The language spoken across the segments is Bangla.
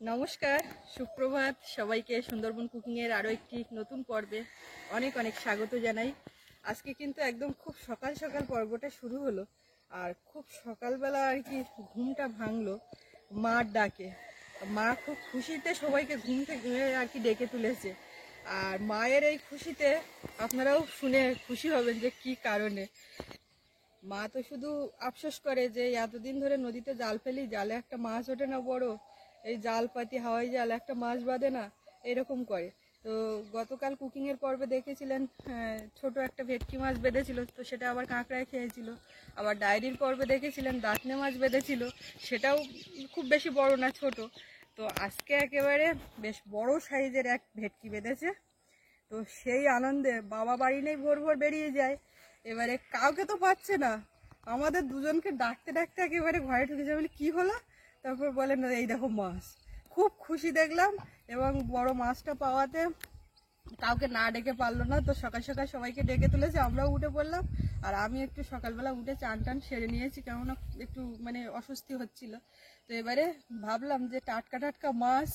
নমস্কার, সুপ্রভাত সবাইকে। সুন্দরবন কুকিং এর আরো একটি নতুন পর্বে অনেক অনেক স্বাগত জানাই। আজকে কিন্তু একদম খুব সকাল সকাল পর্বটা শুরু হলো, আর খুব সকালবেলা আর কি ঘুমটা ভাঙলো মার ডাকে। মা খুব খুশিতে সবাইকে ঘুম থেকে আর কি ডেকে তুলেছে। আর মায়ের এই খুশিতে আপনারাও শুনে খুশি হবেন যে কি কারণে। মা তো শুধু আফসোস করে যে এতদিন ধরে নদীতে জাল ফেলি, জালে একটা মাছ ওঠে না বড়, এই জাল পাতি হাওয়াই জাল একটা মাছ বাঁধে না, এরকম করে। তো গতকাল কুকিং এর পর্বে দেখেছিলেন ছোট একটা ভেটকি মাছ বেঁধেছিল, তো সেটা আবার কাঁকড়ায় খেয়েছিল। আবার ডায়েরির পর্বে দেখেছিলেন দাঁতনে মাছ বেঁধেছিল, সেটাও খুব বেশি বড় না, ছোট। তো আজকে একেবারে বেশ বড় সাইজের এক ভেটকি বেঁধেছে। তো সেই আনন্দে বাবা বাড়ি নেই, ভোর ভোর বেরিয়ে যায়। এবারে কাউকে তো পাচ্ছে না, আমাদের দুজনকে ডাকতে ডাকতে একেবারে ঘরে ঢুকে যাবে। বলে কি হলো? তারপর বলেন এই দেখো মাছ। খুব খুশি দেখলাম, এবং বড় মাছটা পাওয়াতে কাউকে না ডেকে পারলো না। তো সকাল সকাল সবাইকে ডেকে তুলেছে, আমরাও উঠে পড়লাম। আর আমি একটু সকালবেলা উঠে চান টান সেরে নিয়েছি, কেননা একটু মানে অস্বস্তি হচ্ছিল। তো এবারে ভাবলাম যে টাটকা টাটকা মাছ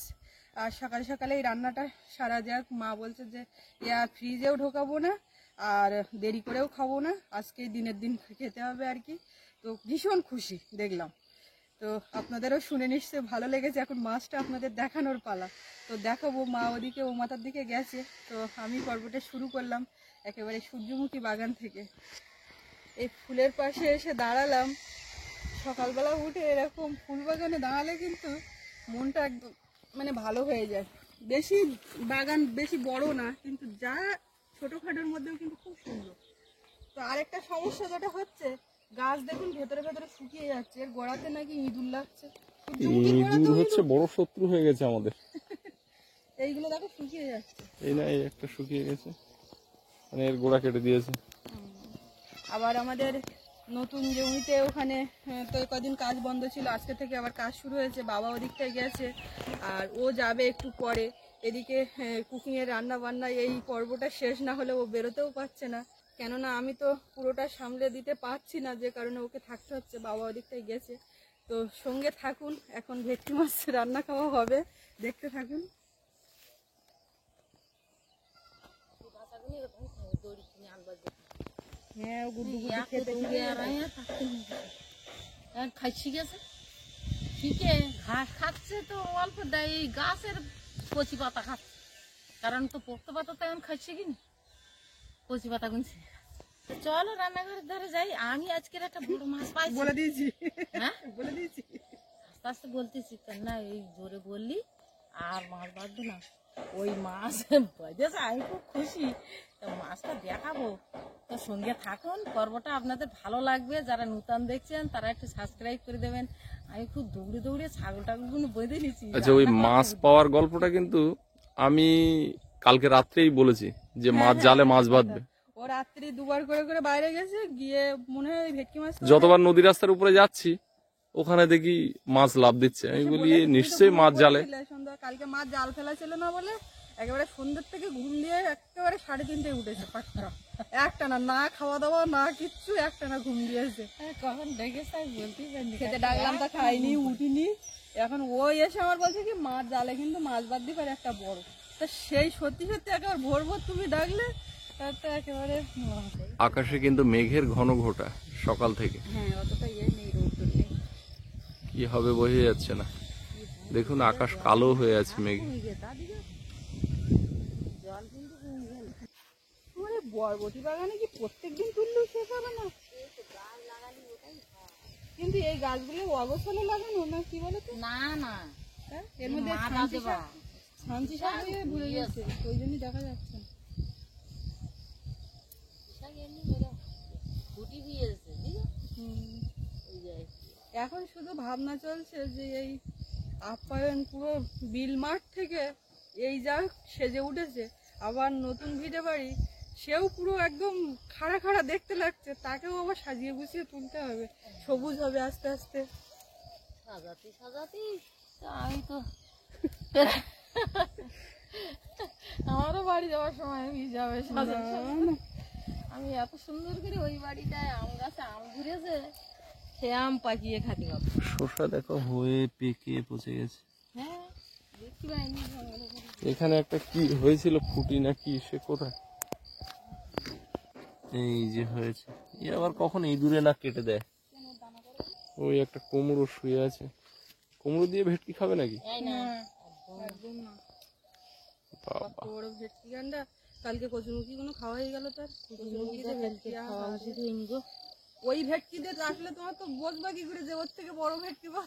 আর সকাল সকালে এই রান্নাটা সারা যাক। মা বলছে যে আর ফ্রিজেও ঢোকাবো না, আর দেরি করেও খাবো না, আজকে দিনের দিন খেতে হবে আর কি। তো ভীষণ খুশি দেখলাম। তো আপনাদেরও শুনে নিশ্চয়ই ভালো লেগেছে। এখন মাছটা আপনাদের দেখানোর পালা। তো দেখাবো। মা ওদিকে ও মাথার দিকে গেছে, তো আমি পর্বটা শুরু করলাম একেবারে সূর্যমুখী বাগান থেকে। এই ফুলের পাশে এসে দাঁড়ালাম। সকালবেলা উঠে এরকম ফুল বাগানে দাঁড়ালে কিন্তু মনটা একদম মানে ভালো হয়ে যায়। বেশি বাগান বেশি বড় না, কিন্তু যা ছোটখাটোর মধ্যেও কিন্তু খুব সুন্দর। তো আরেকটা সমস্যা যেটা হচ্ছে, গাছ দেখুন ভেতরে ভেতরে শুকিয়ে যাচ্ছে, এর গোড়াতে নাকি ইঁদুর লাগছে। ইঁদুর হচ্ছে বড় শত্রু হয়ে গেছে আমাদের। এইগুলো দেখো শুকিয়ে যাচ্ছে। এই না, এই একটা শুকিয়ে গেছে, মানে এর গোড়া কেটে দিয়েছে। আবার আমাদের নতুন জমিতে ওখানে তো কদিন কাজ বন্ধ ছিল, আজকে থেকে আবার কাজ শুরু হয়েছে। বাবা ওদিকটায় গেছে, আর ও যাবে একটু পরে। এদিকে কুকিং এর রান্না বান্না এই পর্বটা শেষ না হলে ও বেরোতেও পারছে না, কেননা আমি তো পুরোটা সামলে দিতে পারছি না, যে কারণে ওকে থাকতে হচ্ছে। বাবা ওদিকটায় গেছে। তো সঙ্গে থাকুন, এখন ভেটকি মাছ রান্না খাওয়া হবে, দেখতে থাকুন। হ্যাঁ, গুড্ডু গুড্ডু খেতে খাইছি গেছে ঠিকই, ঘাস খাচ্ছে তো অল্প দেয়, এই গাছের কচি পাতা খাচ্ছে, কারণ তো পোক্ত পাতা তো এখন খাইছে কিনা, কচি পাতা গুনছে। চলো রান্নাঘরের ধারে যাই। আমি আজকের একটা বড় মাছ পাইছি, বলে দিয়েছি। হ্যাঁ বলে দিয়েছি, আস্তে আস্তে বলতেছি, কেন না এই জোরে বললি আর মাছ বাঁধবে না। ওই মাছ বাজেছে, আমি খুব খুশি। তো মাছটা দেখাবো, তো সঙ্গে থাকুন। পর্বটা আপনাদের ভালো লাগবে। যারা নতুন দেখছেন তারা একটু সাবস্ক্রাইব করে দেবেন। আমি খুব দৌড়ে দৌড়ে ছাগল টাগলগুলো বেঁধে নিচ্ছি। আচ্ছা, ওই মাছ পাওয়ার গল্পটা কিন্তু আমি কালকে রাত্রেই বলেছি যে মাছ জালে মাছ বাঁধবে। ও রাত্রি দুবার করে করে বাইরে গেছে, গিয়ে মনে হয় ভেটকি মাছ। যতবার নদী রাস্তার উপরে যাচ্ছি ওখানে দেখি মাছ লাফ দিচ্ছে। আমি বলি নিশ্চয়ই মাছ জালে। কালকে মাছ জাল ফেলা ছিল না বলে একেবারে সন্ধ্যের থেকে ঘুম দিয়ে একেবারে 3:30 উঠেছে পাঁচটা। একটা না খাওয়া দাওয়া না কিচ্ছু, একটা না ঘুম দিয়েছে। কখন ডেকেছে বলতেই পারিনি, খেতে ডাকলাম তা খাইনি, উঠিনি। এখন ওই এসে আমার বলছে কি মাছ জালে কিন্তু মাছ বাদ দিয়ে পারে একটা বড়। তা সেই সত্যি সত্যি একেবারে ভোর ভোর তুমি ডাকলে, তার তো একেবারে আকাশে কিন্তু মেঘের ঘন ঘোটা সকাল থেকে। হ্যাঁ, অতটা ইয়ে নেই, রোদ নেই। কি হবে বোঝা যাচ্ছে না। দেখুন আকাশ কালো হয়ে আছে মেঘে। বরবটি বাগানে কি প্রত্যেকদিন তুললেও শেষ হবে না? কিন্তু এই গাছগুলো অবসরে লাগানো না, কি বলে তো? না না, এর মধ্যে শান্তি শাক ভুলে গেছে, ওই জন্যই দেখা যাচ্ছে। এখন শুধু ভাবনা চলছে যে এই আপ্যায়ন পুরো বিল মাঠ থেকে এই যা সেজে উঠেছে, আবার নতুন ভিটে বাড়ি, সেও পুরো একদম খাড়া খাড়া দেখতে লাগছে, তাকেও আবার সাজিয়ে গুছিয়ে তুলতে হবে, সবুজ হবে আস্তে আস্তে। সাজাতে সাজাতে আমি তো আমারও বাড়ি যাওয়ার সময় যাবে সাজাতে। আমি এত সুন্দর করে ওই বাড়িটায় আম গাছে আম ঘুরেছে, শ্যাম পাকিয়ে খাতি বাবা। শসা দেখো হয়ে পেকে পচে গেছে। হ্যাঁ দেখতে পাইনি। এখানে একটা কি হয়েছিল ফুটি না কি সে কোথায়, এই যে হয়েছে। এ আবার কখন ইঁদুরে না কেটে দেয়। ওই একটা কুমড়ো শুয়ে আছে, কুমড়ো দিয়ে ভেটকি খাবে নাকি? এই না একদম না। বাবা, কত বড় ভেটকি গান্ডা, কালকে কচুরমুখী কোনো খাওয়া হয়ে গেল তার। কচুরমুখীতে ভেটকি খাওয়া উচিত হয়নি গো। ওই ভেটকিতে রাখলে তোমার তো বসবা কি করে যে ওর থেকে বড় ভেটকি বা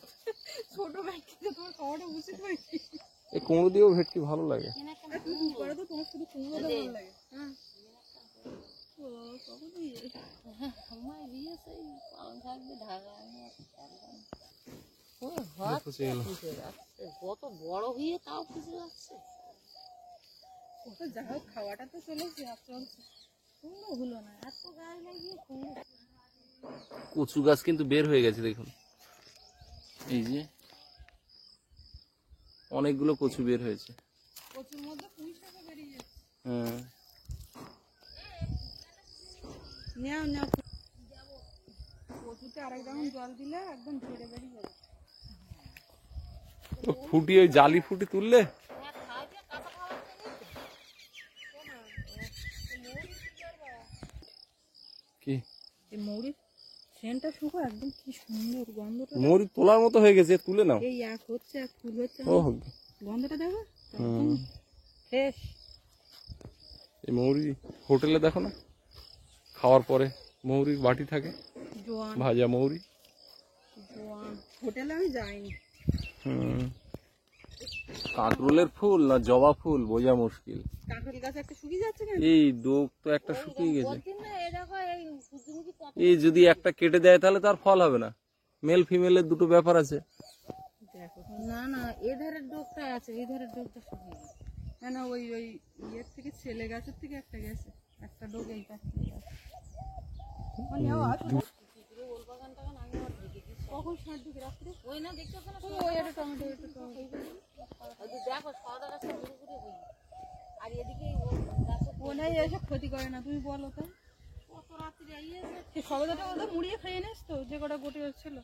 ছোট ভেটকিতে তোমার খাওয়াটা উচিত হয় কি? এই কুমড়ো দিয়েও ভেটকি ভালো লাগে। আর তুমি কি করো তো, তোমার শুধু কুমড়োটা ভালো লাগে। হ্যাঁ ও কখন দিয়ে আমার বিয়ে সেই পালং শাক দিয়ে ঢাকা পচে গেল। কত বড় হয়ে তাও কিছু যাচ্ছে। ওটা যা হোক খাওয়াটা তো চলেছে আর চলছে। কুমড়ো হলো না, এত গায়ে লাগিয়ে কুমড়ো। কচু গাছ কিন্তু বের হয়ে গেছে দেখুন, এই যে অনেকগুলো কচু বের হয়েছে। কচুর মধ্যে পুঁই শাকও বেরিয়ে যাচ্ছে। হ্যাঁ, নেও নেও, কচুতে আরেক রাউন্ড জল দিলে একদম ঝরে বেরিয়ে যাবে। তো ফুটি ওই জালি ফুটি তুললে কি এই মৌরির সেন্টটা শুকো একদম, কি সুন্দর গন্ধটা। মৌরি তোলার মতো হয়ে গেছে, তুলে নাও। এই এক হচ্ছে এক ফুল হচ্ছে, ও গন্ধটা দেখো হুম, ফ্রেশ। এই মৌরি হোটেলে দেখো না, খাওয়ার পরে মৌরির বাটি থাকে, জোয়ান ভাজা মৌরি। জোয়ান হোটেলে আমি যাইনি। হুম, কাঁকরোলের ফুল না জবা ফুল বোঝা মুশকিল। কাঁকরোল গাছ একটা শুকিয়ে যাচ্ছে কেন? এই ডোক তো একটা শুকিয়ে গেছে। বলছি না এ দেখো এই সূর্যমুখী কত এই যদি একটা কেটে দেয় তাহলে তার ফল হবে না। মেল ফিমেলের দুটো ব্যাপার আছে। দেখো না না এ ধারের ডোকটা আছে, এই ধারের ডোকটা শুকিয়ে গেছে। না না, ওই ওই ইয়ের থেকে ছেলে গাছের থেকে একটা গেছে, একটা ডোক এই পাশ থেকে গেছে। কখন ষাট ঢুকে রাত্রে? ওই না দেখতেছ না ওই একটা টমেটো, একটা টমেটো। ওই যে দেখো সাদা গাছটা ঘুরে ঘুরে হই। আর এদিকে ওই গাছের ও নাই এসব ক্ষতি করে না, তুমি বলো তাই। কত রাত্রি আইয়েছে। সে সবেদাটা ওদের মুড়িয়ে খেয়ে নিস তো, যে কটা গোটে ছিল।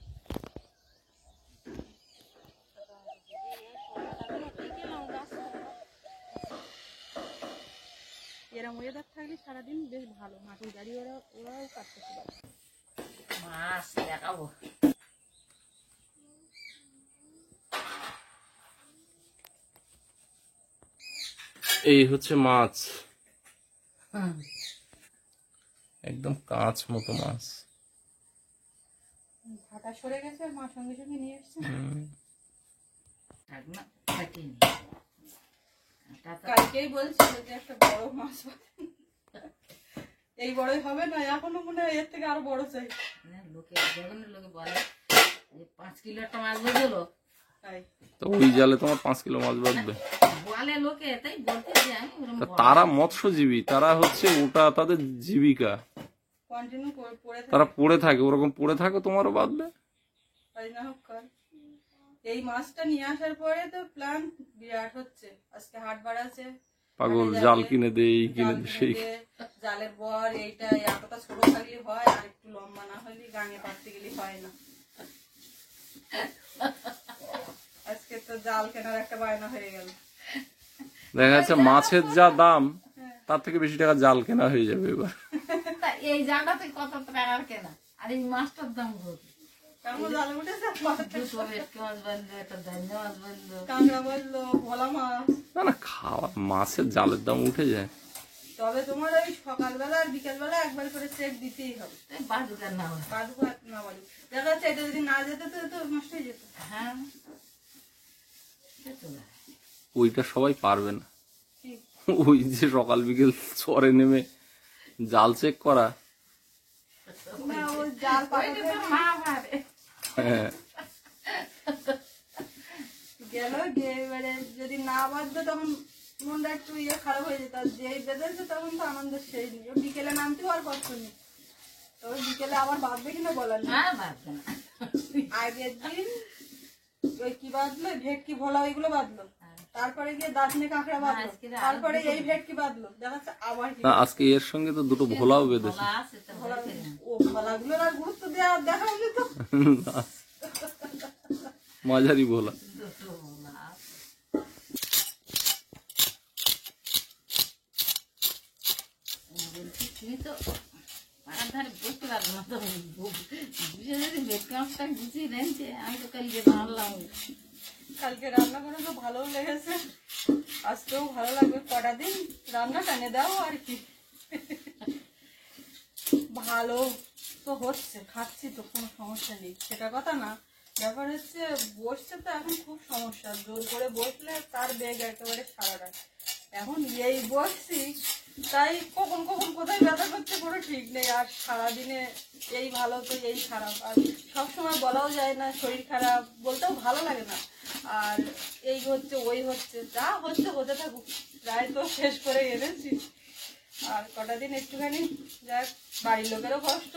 এরম ওয়েদার থাকলে সারাদিন বেশ ভালো, মাটির গাড়ি ওরাও কাটতেছে। মাছ দেখাবো। এই হচ্ছে মাছ, একদম কাঁচ মতো মাছ। ঢাকা সরে গেছে আর মা সঙ্গে সঙ্গে নিয়ে এসছে। থাক না থাকিনি। কালকেই বলছিল যে একটা বড় মাছ পাবে। এই বড়ই হবে না, এখনো মনে হয় এর থেকে আরো বড় চাই। লোকে যখন লোকে বলে যে 5 কিলো একটা মাছ বুঝলো, তাই তো ওই জালে তোমার 5 কিলো মাছ বাঁধবে। বলে লোকে, তাই বলতে যাই ওরকম তা বলে। তারা মৎস্যজীবী, তারা হচ্ছে ওটা তাদের জীবিকা, কন্টিনিউ পড়ে তারা পড়ে থাকে, ওরকম পড়ে থাকে তোমারও বাঁধবে। তাই না হোক কর। এই মাছটা নিয়ে আসার পরে তো প্ল্যান বিরাট হচ্ছে, আজকে হাট বাড়াচ্ছে, পাগল জাল কিনে দে, এই কিনে দে, সেই। জালের বর এইটা এতটা ছোট থাকলে হয়, আর একটু লম্বা না হলে গাঙে পাততে গেলে হয় না। আজকে তো জাল কেনার একটা বায়না হয়ে গেল। দেখা যাচ্ছে মাছের যা দাম তার থেকে বেশি টাকা জাল কেনা হয়ে যাবে এবার। তা এই জায়গাতে কত টাকার কেনা, আর এই মাছটার দাম কত? কেমন জালে উঠেছে, দুটো ভেটকি মাছ বললো, একটা ধন্য মাছ বললো। কাঁকড়া বললো, ভোলা মাছ। না না, খাওয়া মাছের জালের দাম উঠে যায়। তবে তোমার ওই সকালবেলা আর বিকেলবেলা একবার করে চেক দিতেই হবে। বাদুকার না হয়। বাদু না বলি, দেখা যাচ্ছে এটা যদি না যেত তো নষ্ট হয়ে যেত। হ্যাঁ ওইটা সবাই পারবে না, কি? ওই যে সকাল বিকেল চরে নেমে জাল চেক করা। না, ওই জাল পাঠাতে মা পারে। হ্যাঁ, গেল গিয়ে এবারে যদি না বাঁধবে তখন মনটা একটু খারাপ হয়ে যেত, আর যেই বেঁধেছে তখন তো আনন্দের সেই নেই। বিকেলে নামতেও আর কষ্ট নেই, তবে বিকেলে আবার বাঁধবে কিনা বলার নেই। হ্যাঁ বাদবে না। আগের দিন ওই কি বাঁধলো, ভেটকি ভোলা ওইগুলো বাঁধলো, তারপরে গিয়ে দাঁতনে কাঁকড়া বাঁধলো, তারপরে এই ভেটকি বাঁধলো, দেখা যাচ্ছে আবার কি না আজকে এর সঙ্গে তো দুটো ভোলাও বেঁধেছে। ভোলা আছে তো ভোলা, ও ভোলাগুলোর আর গুরুত্ব দেওয়া দেখা যেত। মাঝারি ভোলা। তুমি তো পাড়ার ধারে বসতে পারবো না, তো বুঝে যদি ভেটকি মাছটা গুছিয়ে রেখেছে, আমি তো কালকে বানালাম। কালকে রান্না করে তো ভালোও লেগেছে, আজকেও ভালো লাগবে। কটা দিন রান্না টানে দাও আর কি। ভালো তো হচ্ছে, খাচ্ছি তো, কোনো সমস্যা নেই, সেটা কথা না। ব্যাপার হচ্ছে বসছে তো এখন খুব সমস্যা, জোর করে বসলে তার বেগ একেবারে সারাটা। এখন এই বসছি, তাই কখন কখন কোথায় ব্যথা করছে কোনো ঠিক নেই। আর সারাদিনে এই ভালো তো এই খারাপ, আর সবসময় বলাও যায় না শরীর খারাপ, বলতেও ভালো লাগে না। আর এই হচ্ছে ওই হচ্ছে, যা হচ্ছে হতে থাকুক, প্রায় তো শেষ করে এনেছি। আর কটা দিন একটুখানি যাক, বাড়ির লোকেরও কষ্ট,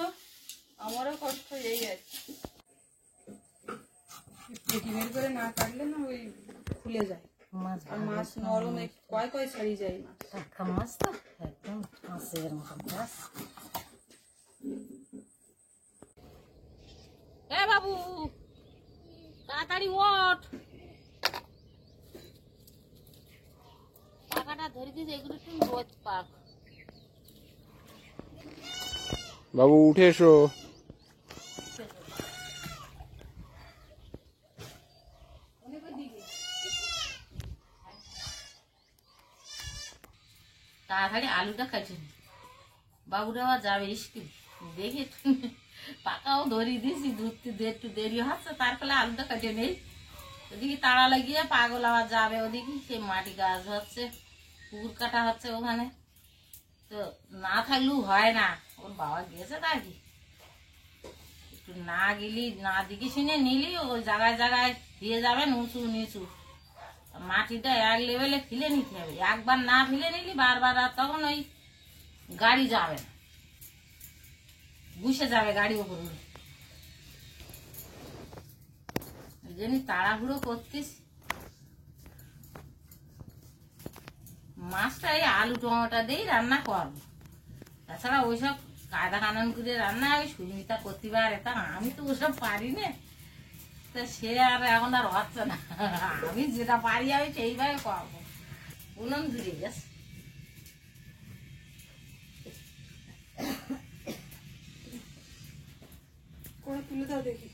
আমারও কষ্ট, এই আর কি। পেটি বের করে না কাটলে না ওই খুলে যায়, মাছ আর মাছ নরম কয় কয় ছাড়িয়ে যায় মাছ। টাটকা মাছ তো একদম মাছের মতন মাছ। এ বাবু, তাড়াতাড়ি ওঠ, টাকাটা ধরে দিস, এগুলো একটু রোজ পাক। বাবু উঠে এসো। তাড়াতাড়ি আলুটা কাটে নি, বাবুরা আবার যাবে স্কুল, দেখি পাকাও ধরিয়ে দিয়েছি, ধরতে একটু দেরি হচ্ছে, তার ফলে আলুটা কাটে নেই। ওদিকে তাড়া লাগিয়ে পাগল আবার যাবে, ওদিকে সে মাটি গাছ হচ্ছে, পুকুর কাটা হচ্ছে ওখানে, তো না থাকলেও হয় না। ওর বাবা গেছে তাই কি, একটু না গেলি, না দিকে শুনে নিলি, ওই জায়গায় জায়গায় দিয়ে যাবেন উঁচু নিচু, মাটিটা এক লেভেলে ফেলে নিতে হবে। একবার না ফেলে নিলি বারবার, আর তখন ওই গাড়ি যাবে না, বসে যাবে গাড়ি ওপর উঠে। ওই জন্য তাড়াহুড়ো করতিস। মাছটা এই আলু টমেটো দিয়েই রান্না করবো, তাছাড়া ওইসব কায়দা কানুন করে রান্না ওই সুস্মিতা করতে পারে, তা আমি তো ওসব পারি না, তা সে আর এখন আর হচ্ছে না। আমি যেটা পারি আমি সেইভাবে করবো, উনুন ধরে গেছে। করে তুলে দাও দেখি,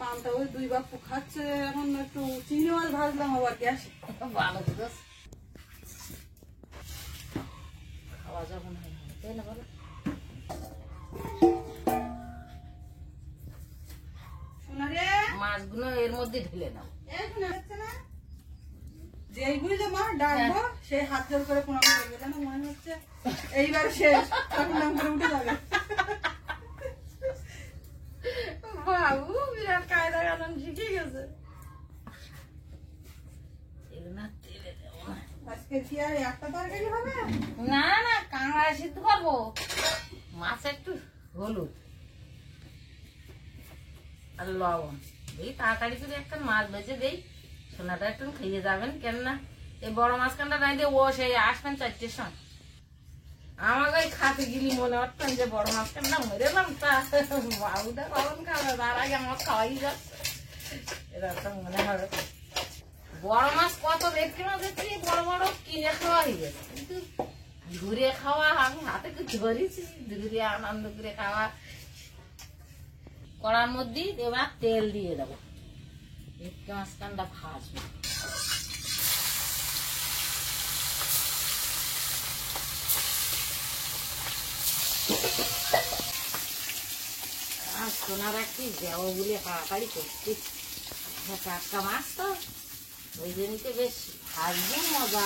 পানটা ওই দুই বাপু খাচ্ছে। এখন একটু চিংড়ি মাছ ভাজলাম আবার গ্যাসে। ভালো দিদস, খাওয়া যখন হয় তাই না বলো। শোনা রে, মাছগুলো এর মধ্যে ঢেলে নাও। এই শোনা যাচ্ছে না, যেইগুলি যে মা ডাকবো সেই হাত জোর করে প্রণাম করবে, যেন মনে হচ্ছে এইবার শেষ, তখন নাম করে উঠে যাবে। বাবু বিরাট কায়দা কানুন শিখে গেছে। এগুলো তেলে দেবো না। আজকে কি আর একটা তরকারি হবে? না না, কাঁকড়া সিদ্ধ করবো, মাছ একটু হলুদ আর লবণ এই তাড়াতাড়ি করে একটা মাছ ভেজে দেই, সোনাটা একটু খেয়ে যাবেন। কেননা এই বড় মাছখানটা নাই দিয়ে ও সেই আসবেন 4টের সময়, আমাকে ওই খাতে গিলি মনে হচ্ছেন যে বড় মাছখানটা মরেলাম, তা বাবুটা কখন খাবে, তার আগে আমার খাওয়াই যাচ্ছে, এরকম মনে হবে। বড় মাছ কত দেখতে পাচ্ছি, বড় বড় কিনে খাওয়া হয়ে গেছে, কিন্তু ঘুরে খাওয়া আমি হাতে তো ধরেছি, ঘুরে আনন্দ করে খাওয়া। কড়ার মধ্যে এবার তেল দিয়ে দেবো, ভেটকি মাছখানটা ভাজবো। আর সোনার একটি দেবো বলে তাড়াতাড়ি করছি, টাটকা মাছ তো ওই জন্যতে বেশ ভাজবো, মজা।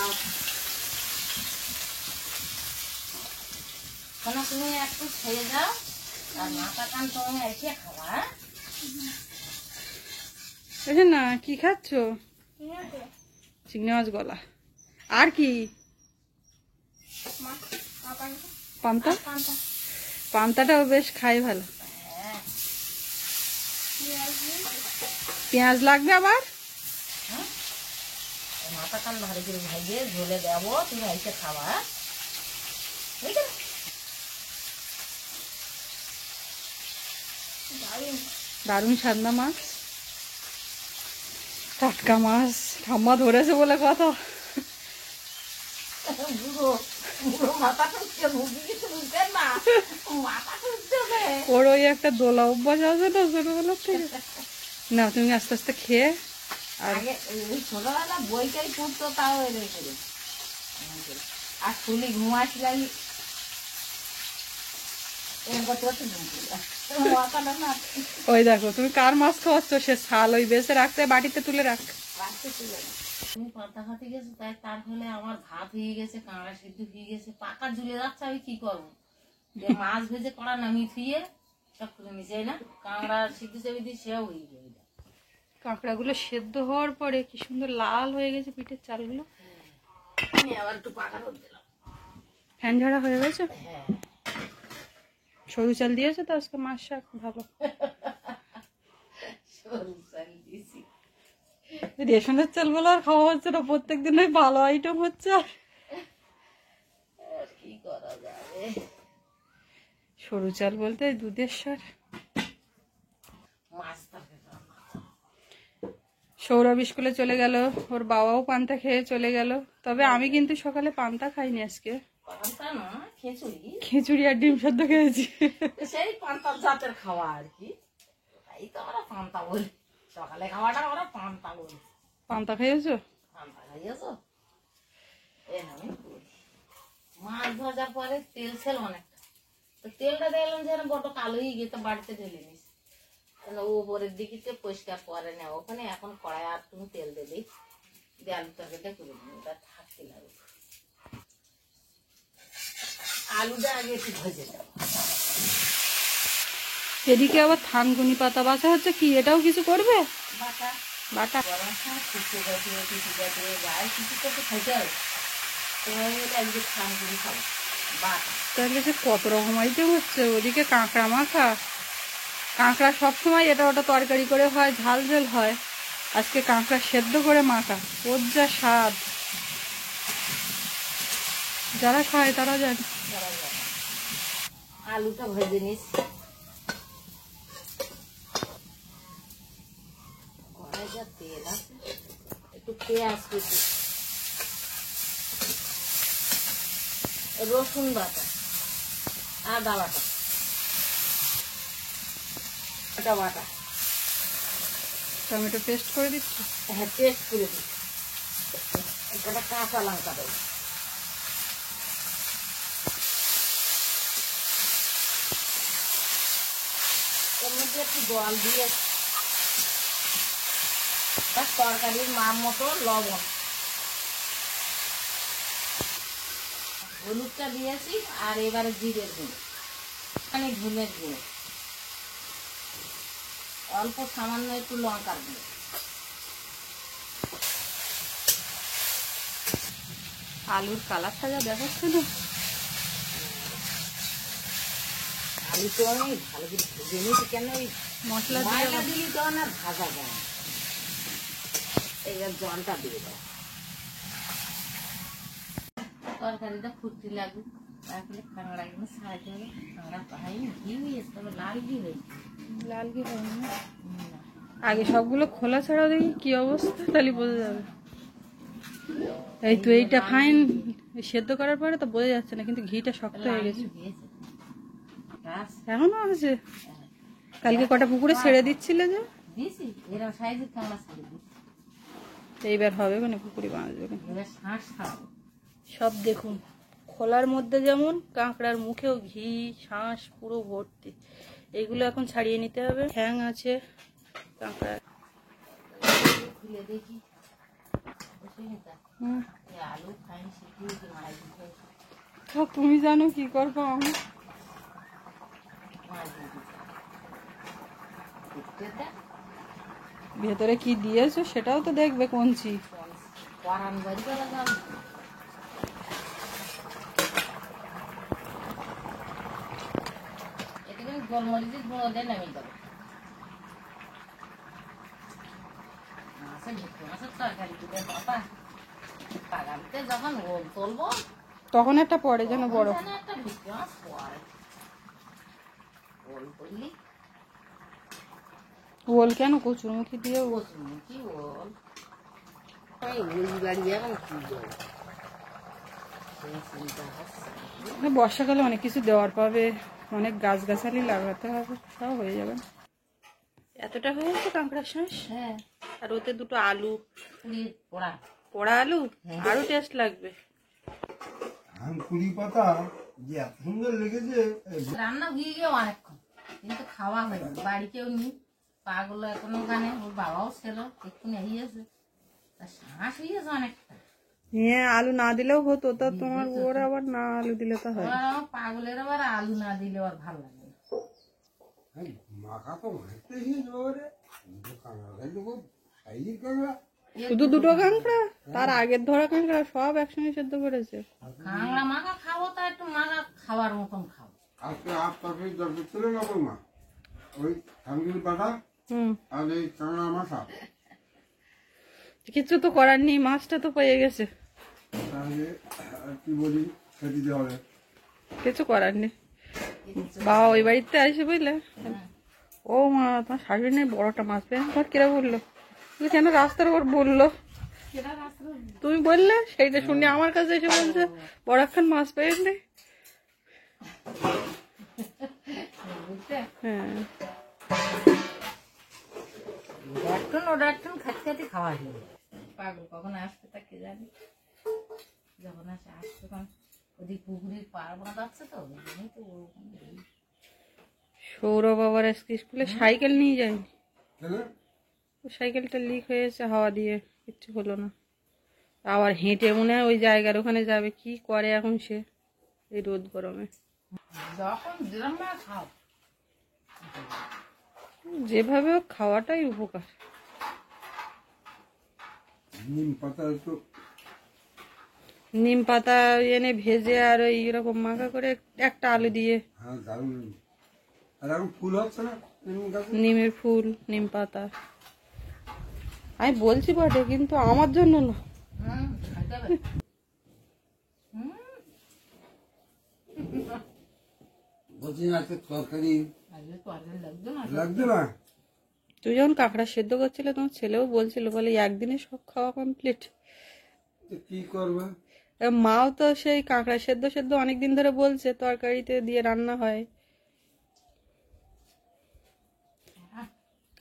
সোনা তুমি একটু ছেড়ে যাও, আর মাথা কান তুমি এসে খাওয়া। না কি খাচ্ছ? চিংড়ি মাছ গলা আর কি? পান্তা, পান্তাটাও বেশ খাই ভালো। পেঁয়াজ লাগবে আবার, মাথা কান ভালো করে ভাইজে ঝোলে দেবো, তুমি এসে খাওয়া, বুঝলে? দারুণ সান্দা মাছ, টাটকা মাছ, ঠাম্মা ধরেছে বলে কথা। বুড়ো বুড়ো মাথা টুকছে, মুখে কিছু বুঝতেন না, মাথা টুকছে। ওর ওই একটা দোলা অভ্যাস আছে না ছোটবেলার থেকে। না তুমি আস্তে আস্তে খেয়ে। আর আগে ওই ছোটবেলা বইটাই পড়তো, তাও এদের করে। আর শুনি ঘুমাচ্ছিলাম এরকম করতে করতে মাথাটা না ওই দেখো তুমি কার মাছ খাওয়াচ্ছ, সে ছাল ওই বেছে রাখতে বাটিতে তুলে রাখ। রাখতে চলে না। তুমি পাতা খাতে গেছো, তাই তার ফলে আমার ভাত হয়ে গেছে, কাঁকড়া সিদ্ধ হয়ে গেছে, পাকা ঝুলে যাচ্ছে। আমি কি করবো? মাছ ভেজে কড়া নামিয়ে থুয়ে সব করে মিশাই না, কাঁকড়া সিদ্ধ চেপে দিয়ে সেও হয়ে যায়। কাঁকড়াগুলো সেদ্ধ হওয়ার পরে কি সুন্দর লাল হয়ে গেছে পিঠের চালগুলো। আমি আবার একটু পাকা রোদ দিলাম। ফ্যান ঝাড়া হয়ে গেছে। হ্যাঁ, সরু চাল দিয়েছে তো আজকে, মাছ শাক ভালো। সরু চাল দিয়েছি। রেশনের চাল বলে আর খাওয়া হচ্ছে না, প্রত্যেকদিন ওই ভালো আইটেম হচ্ছে। আর কি করা যাবে? সরু চাল বলতে এই দুধের স্বর। মাছ থাকে রান্না করো। সৌরভ স্কুলে চলে গেল, ওর বাবাও পান্তা খেয়ে চলে গেল। তবে আমি কিন্তু সকালে পান্তা খাইনি আজকে, পান্তা না, খিচুড়ি। খিচুড়ি আর ডিম সেদ্ধ খেয়েছি। সেই পান্তার জাতের খাওয়া আর কি, তাই তো আমরা পান্তা বলি। সকালে খাওয়াটা আমরা পান্তা বলি। পান্তা খেয়েছো? পান্তা খাইয়েছো? আমি বলি মাছ ভাজার পরে তেল ছিল অনেকটা, তো তেলটা দেখলাম যেন বড় কালো হয়ে গেছে, বাড়িতে ঢেলে নিস। উপরের দিকে পরিষ্কার করে নেওয়া, ওখানে এখন কড়াই আর তুমি তেল দিলেই দিয়ে আলু তরকারিটা করে দিন, ওটা থাকতে লাগবে। আলুটা আগে একটু ভেজে দাও। এদিকে আবার থানকুনি পাতা বাছা হচ্ছে, কি এটাও কিছু করবে? বাটা বাটা গরম সময় শুক্তো গাছিয়ে কিছু গাছিয়ে গায়ে কিছু তো খাইতে হবে, তোমার মিলে একদিকে খান করে খাবো বাটা। তাহলে সে কত রকম আইটেম হচ্ছে। ওদিকে কাঁকড়া মাখা, কাঁকড়া সবসময় এটা ওটা তরকারি করে হয়, ঝাল ঝাল হয়। আজকে কাঁকড়া সেদ্ধ করে মাখা, ওর যা স্বাদ, যারা খায় তারা জানে। আলুটা ভেজে নিস, কড়াই যা তেল আছে, একটু পেঁয়াজ কুচি, রসুন বাটা, আদা বাটা, এটা বাটা, টমেটো পেস্ট করে দিচ্ছি। হ্যাঁ পেস্ট করে দিই, একটা কাঁচা লঙ্কা দেবো, এর মধ্যে একটু জল দিয়ে তরকারির মাপ মতো লবণ, হলুদটা দিয়েছি, আর এবারে জিরের গুঁড়ো, মানে ধনের গুঁড়ো, অল্প সামান্য একটু লঙ্কার গুঁড়ো। আলুর কালারটা যা দেখাচ্ছে না, আলু তো আমি ভালো করে ভেজে নিয়েছি, কেন ওই মশলা দিয়ে ময়লা দিলি তখন আর ভাজা যায় না। এইবার জলটা দিয়ে দাও, তরকারিটা ফুটতে লাগুক, তারপরে কাঁকড়া গুলো সাহায্য হবে। কাঁকড়া পাহাই ঘি হয়েছে, তবে লাল ঘি হয়েছে। লাল কি হয়নি না। আগে সবগুলো খোলা ছাড়াও দেখি কি অবস্থা, তাহলে বোঝা যাবে। এই তো এইটা ফাইন, সেদ্ধ করার পরে তো বোঝা যাচ্ছে না, কিন্তু ঘিটা শক্ত হয়ে গেছে। এখনো আছে? কালকে কটা পুকুরে ছেড়ে দিচ্ছিলে যে? দিয়েছি, এরকম সাইজের কাঁকড়া ছেড়ে দিই, এইবার হবে মানে পুকুরি বানাবে। এবার শাঁস খাওয়াবো। সব দেখুন, খোলার মধ্যে যেমন, কাঁকড়ার মুখেও ঘি শাঁস পুরো ভর্তি। এইগুলো এখন ছাড়িয়ে নিতে হবে। ঠ্যাং আছে কাঁকড়া। খুলে দেখি, হুম, আলু খাই শিখিয়ে মাছ দিতে, তো তুমি জানো কি করবো আমি। মাছ দিতে ভেতরে কি দিয়েছো সেটাও তো দেখবে কঞ্চি। করান বাড়ি করা যাবে। এটা কিন্তু গোলমরিচের গুঁড়ো দিয়ে নামিয়ে দেবো। মাছের তরকারি দিতে বাবা, বাগানতে যখন ওল তুলবো তখন একটা পরে যেন বড়। তখন যেন একটা ভেটকি মাছ পড়ে। ওল তুললি ওল কেন কচুরমুখী দিয়ে কি বল আমি ওই বাড়ি যাবেন কি বল সেই চিন্তা হচ্ছে। বর্ষাকালে অনেক কিছু দেওয়ার পাবে, অনেক গাছগাছালি লাগাতে হবে, সব হয়ে যাবে। এতটা হয়েছে কাঁকড়ার শাঁস, হ্যাঁ আর ওতে দুটো আলু, পুলির পোড়া পোড়া আলু, আরো টেস্ট লাগবে। কুড়ি পাতা যে এত সুন্দর লেগেছে। রান্না হয়ে গিয়ে অনেকক্ষণ, কিন্তু খাওয়া হয়নি। বাড়ি কেউ নেই, পাগুলো এখনো ওখানে, ওর বাবাও ছিল, এক্ষুনি হইয়েছে, তা শ্বাস হইয়েছে অনেকটা। হ্যাঁ, আলু না দিলেও হতো, তা তোমার ওর আবার না আলু দিলে তো হয়। ওরা আমার পাগলের আবার আলু না দিলে আর ভালো লাগে না। মাখা তো মাখতে জোরে কাঁকড়া খাইলে খুব সাইজের কাঁকড়া। শুধু দুটো কাঁকড়া, তার আগের ধরা কাঁকড়া সব একসঙ্গে সেদ্ধ করেছে। কাঁকড়া মাখা খাবো, তা একটু মাখা খাওয়ার মতন খাবো। আজকে আট তরকারি দরকার ছিল না বলমা, ওই থানগুলি পাতা আর এই কাঁকড়া মাখা। কিছু তো করার নেই, মাছটা তো পেয়ে গেছে, তাহলে আর কি বলি, খেতে দিতে হবে। কিছু করার নেই। বাবা ওই বাড়িতে আসে বুঝলে, ও মা তোমার শাশুড়ি নেই বড়টা মাছ পেয়ে, তোমার কেরা বললো, কেন রাস্তার ওপর বললো, তুমি বললে সেইটা শুনে আমার কাছে এসে বলছে বড় একখান মাছ পেয়ে নেই। হ্যাঁ, ওটা একটু খাতে খাতে খাওয়া হয়ে যায়। পাগল কখন আসবে তা কে জানে, যখন আসবে তখন ওদিক পুকুরের পাড় বোনা যাচ্ছে তো, ওই জন্যই তো ওরকম এই। সৌরভ আবার আজকে স্কুলে সাইকেল নিয়ে যায়নি, কেন? ও সাইকেলটা লিক হয়েছে হাওয়া দিয়ে, কিচ্ছু হলো না। আবার হেঁটে মনে হয় ওই জায়গার ওখানে যাবে, কি করে এখন সে এই রোদ গরমে। যখন যেরকম না খাও, যেভাবে হোক খাওয়াটাই উপকার। নিম পাতা একটু নিম পাতা এনে ভেজে আর ওই এরকম মাখা করে একটা আলু দিয়ে, হ্যাঁ দারুণ। আর এখন ফুল হচ্ছে না নিম গাছে? নিমের ফুল, নিম পাতা। আমি বলছি বটে, কিন্তু আমার জন্য না। খাইতে হবে। বলছি আজকে তরকারি আজকে তরকারি লাগবে না, লাগবে না। তুই যখন কাঁকড়া সেদ্ধ করছিলে, তোমার ছেলেও বলছিল, বলে একদিনে সব খাওয়া কমপ্লিট। তো কি করবে? মাও তো সেই কাঁকড়া সেদ্ধ সেদ্ধ অনেকদিন ধরে বলছে, তরকারিতে দিয়ে রান্না হয়।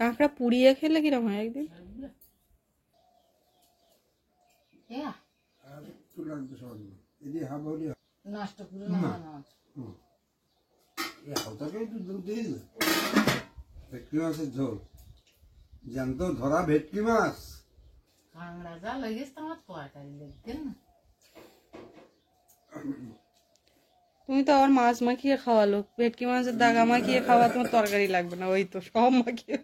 কাঁকড়া পুড়িয়ে খেলে কিরম হয় একদিন? আর একটু লাগবে সামান্য, এদিকে হাফ হলে নষ্ট করে না এই হালটাকে একটু দুধ দিয়ে দিলে। ভেটকি মাছের ঝোল, জ্যান্ত ধরা ভেটকি মাছ। কাঁকড়া যা লেগেছে তোমার তরকারি লাগবে না। তুমি তো আবার মাছ মাখিয়ে খাওয়ালো, ভেটকি মাছের দাগা মাখিয়ে খাওয়া, তোমার তরকারি লাগবে না, ওই তো সব মাখিয়ে।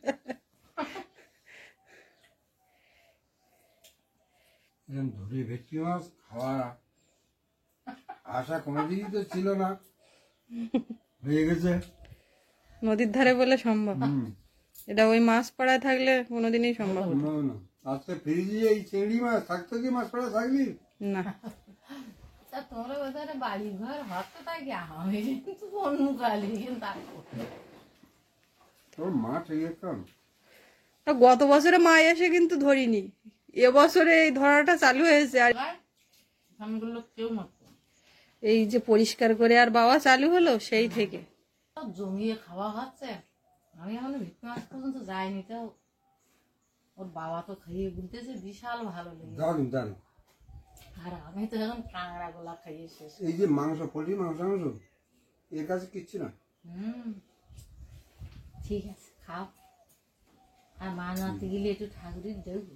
এরকম ধরে ভেটকি মাছ খাওয়ার আশা কোনোদিনই তো ছিল না, হয়ে গেছে। নদীর ধারে বলে সম্ভব, এটা ওই মাছ পাড়ায় থাকলে কোনোদিনই সম্ভব হতো না, না। আজকে ফ্রিজে এই চিংড়ি মাছ থাকতো, কি মাছ পড়া থাকবি না। তা তোমরা ওদের বাড়ি ঘর হতো, তাই কি আমি কিন্তু অন্য কালি কিন্তু তোর মা ঠিক আছে। তা গত বছরে মা এসে কিন্তু ধরিনি, এবছরে এই ধরাটা চালু হয়েছে। আর আমগুলো কেউ মারতো না। এই যে পরিষ্কার করে আর বাবা চালু হলো সেই থেকে। সব জমিয়ে খাওয়া হচ্ছে, আমি এখনো ভিটকি মাছ পর্যন্ত যাইনি, তো ওর বাবা তো খাইয়ে বলতেছে বিশাল ভালো লেগে। দারুন দারুন। আর আমি তো এখন কাঁকড়া গোলা খাইয়ে শেষ। এই যে মাংস, পোলট্রি মাংস এর কাছে কিচ্ছু না। ঠিক আছে খাও, আর মাছ মারতে গেলে একটু ঠাকুরের দেখবো।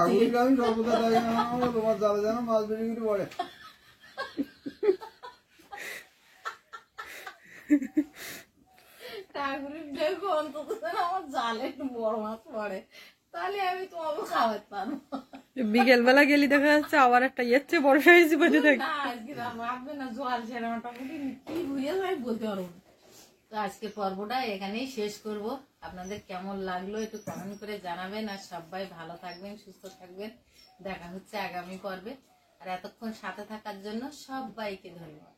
আমি সর্বদা তোমার জালে যেন মাছ বেরিয়ে গেলে পড়ে। ঠাকুরের দেখবো অন্তত আমার জালে একটু বড় মাছ পড়ে, তাহলে আমি তোমাকে খাওয়াতে পারবো। বিকেল বেলা গেলি দেখা যাচ্ছে আবার একটা এসছে বড় সাইজ বেঁধে দেখ। না আজকে মারবে না, জল ছেড়ে মোটামুটি কি হয়ে যায় বলতে পারবো না। তো আজকে পর্বটা এখানেই শেষ করব। আপনাদের কেমন লাগলো একটু কমেন্ট করে জানাবেন, আর সবাই ভালো থাকবেন, সুস্থ থাকবেন। দেখা হচ্ছে আগামী পর্বে। আর এতক্ষণ সাথে থাকার জন্য সবাইকে ধন্যবাদ।